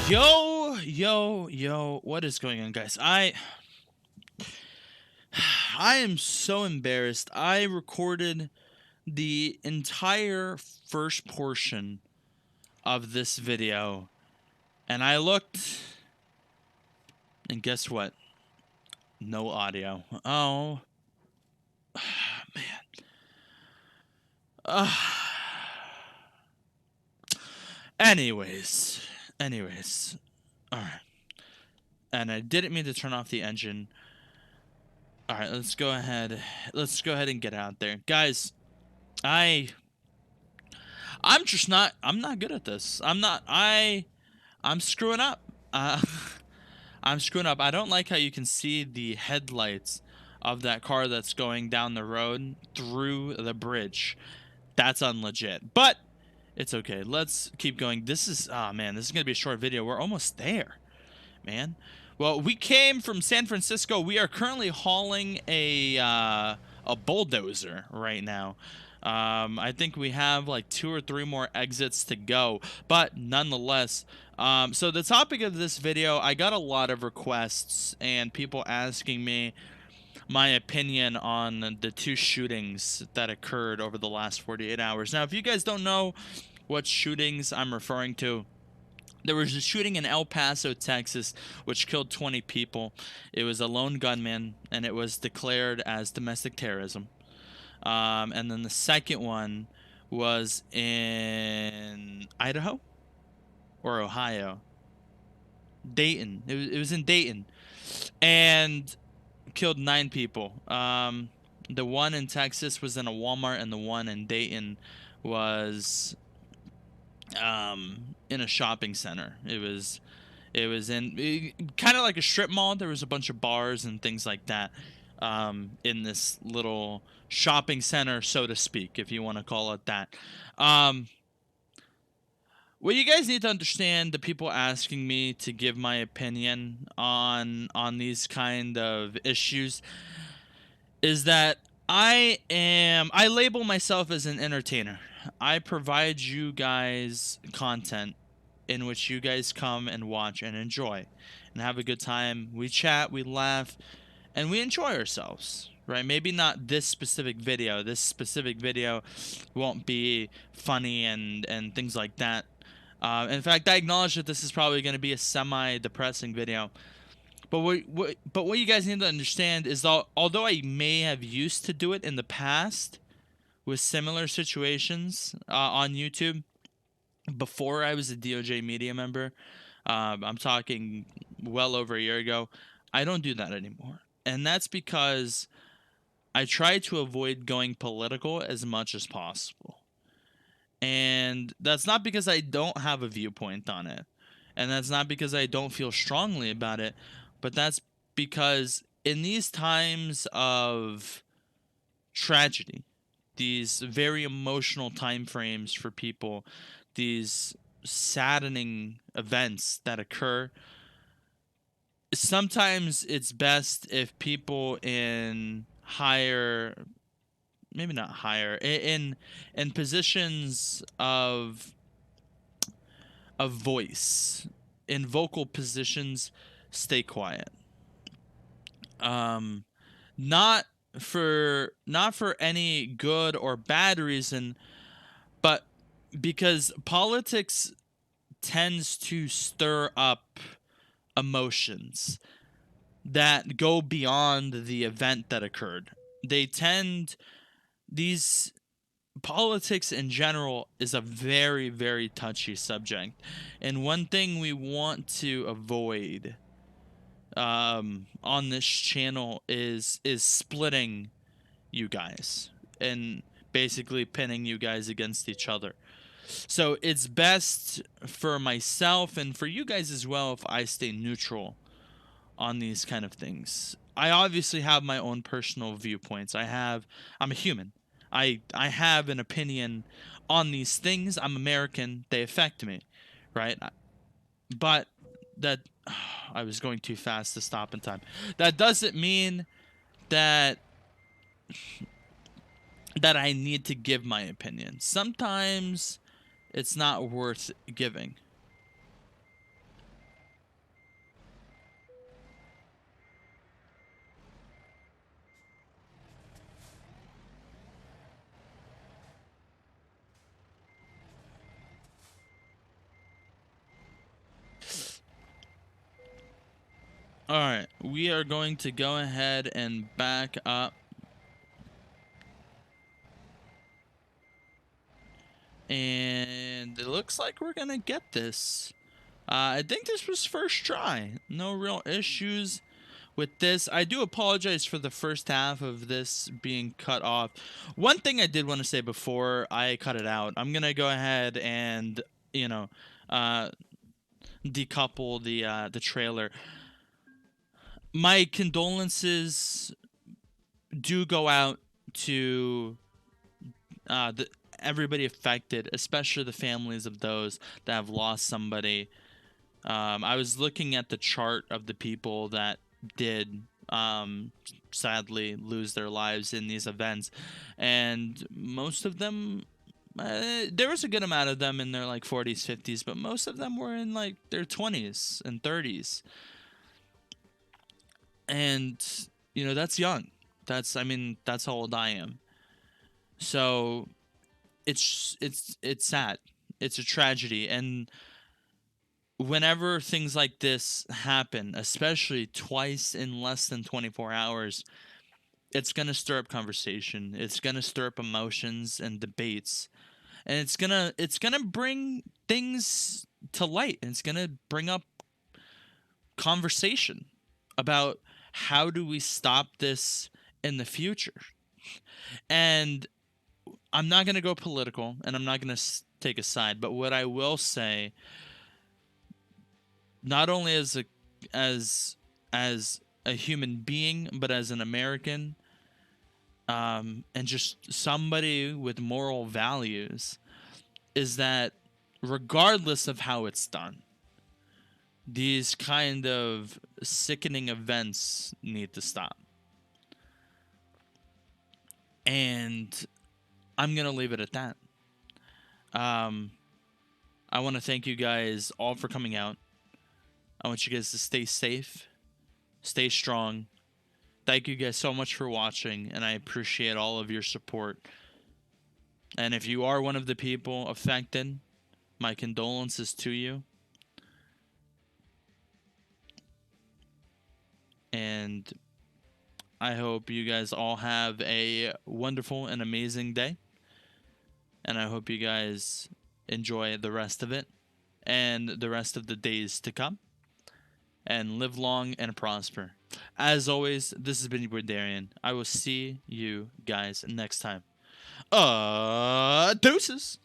Yo, what is going on, guys? I am so embarrassed. I recorded the entire first portion of this video, and I looked, and guess what? No audio. Oh, man. Uh, anyways. All right. And I didn't mean to turn off the engine. All right, let's go ahead. Let's go ahead and get out there, guys. I'm just not. I'm not good at this. I'm screwing up. I'm screwing up. I don't like how you can see the headlights of that car that's going down the road through the bridge. That's unlegit. But it's okay. Let's keep going. This is, oh man, this is gonna be a short video. We're almost there, man. Well, we came from San Francisco. We are currently hauling a bulldozer right now. I think we have like 2 or 3 more exits to go, but nonetheless. So the topic of this video, I got a lot of requests and people asking me my opinion on the 2 shootings that occurred over the last 48 hours. Now, if you guys don't know what shootings I'm referring to, there was a shooting in El Paso, Texas, which killed 20 people. It was a lone gunman, and it was declared as domestic terrorism. And then the second one was in Idaho or Ohio. Dayton. It was in Dayton, and killed 9 people. The one in Texas was in a Walmart, and the one in Dayton was in a shopping center. It was in kind of like a strip mall. There was a bunch of bars and things like that in this little shopping center, so to speak, if you want to call it that. What you guys need to understand, the people asking me to give my opinion on these kind of issues, is that I label myself as an entertainer. I provide you guys content in which you guys come and watch and enjoy and have a good time. We chat, we laugh, and we enjoy ourselves, right? Maybe not this specific video. This specific video won't be funny and things like that. In fact, I acknowledge that this is probably going to be a semi-depressing video. But what you guys need to understand is that although I may have used to do it in the past with similar situations on YouTube before I was a DOJ media member, I'm talking well over a year ago, I don't do that anymore. And that's because I try to avoid going political as much as possible. And that's not because I don't have a viewpoint on it. And that's not because I don't feel strongly about it. But that's because in these times of tragedy, these very emotional time frames for people, these saddening events that occur, sometimes it's best if people in higher, maybe not higher, in positions of voice, in vocal positions, stay quiet. Not for any good or bad reason, but because politics tends to stir up emotions that go beyond the event that occurred. These politics in general is a very, very touchy subject, and one thing we want to avoid on this channel is splitting you guys and basically pinning you guys against each other. So it's best for myself and for you guys as well if I stay neutral on these kind of things. I obviously have my own personal viewpoints. I'm a human. I have an opinion on these things. I'm American. They affect me, right? But that I was going too fast to stop in time. That doesn't mean that I need to give my opinion. Sometimes it's not worth giving. Alright, we are going to go ahead and back up. And it looks like we're gonna get this. I think this was first try. No real issues with this. I do apologize for the first half of this being cut off. One thing I did want to say before I cut it out, I'm gonna go ahead and, you know, decouple the trailer. My condolences do go out to everybody affected, especially the families of those that have lost somebody. I was looking at the chart of the people that did sadly lose their lives in these events, and most of them, there was a good amount of them in their like 40s, 50s, but most of them were in like their 20s and 30s. And that's young. I mean, that's how old I am. So it's sad. It's a tragedy. And whenever things like this happen, especially twice in less than 24 hours, it's going to stir up conversation. It's going to stir up emotions and debates. And it's going to bring things to light. And it's going to bring up conversation about how do we stop this in the future. And I'm not going to go political, and I'm not going to take a side, but what I will say, not only as a human being, but as an American, and just somebody with moral values, is that regardless of how it's done, these kind of sickening events need to stop. And I'm going to leave it at that. I want to thank you guys all for coming out. I want you guys to stay safe, stay strong. Thank you guys so much for watching, and I appreciate all of your support. And if you are one of the people affected, my condolences to you. And I hope you guys all have a wonderful and amazing day. And I hope you guys enjoy the rest of it and the rest of the days to come. And live long and prosper. As always, this has been your boy Darian. I will see you guys next time. Deuces!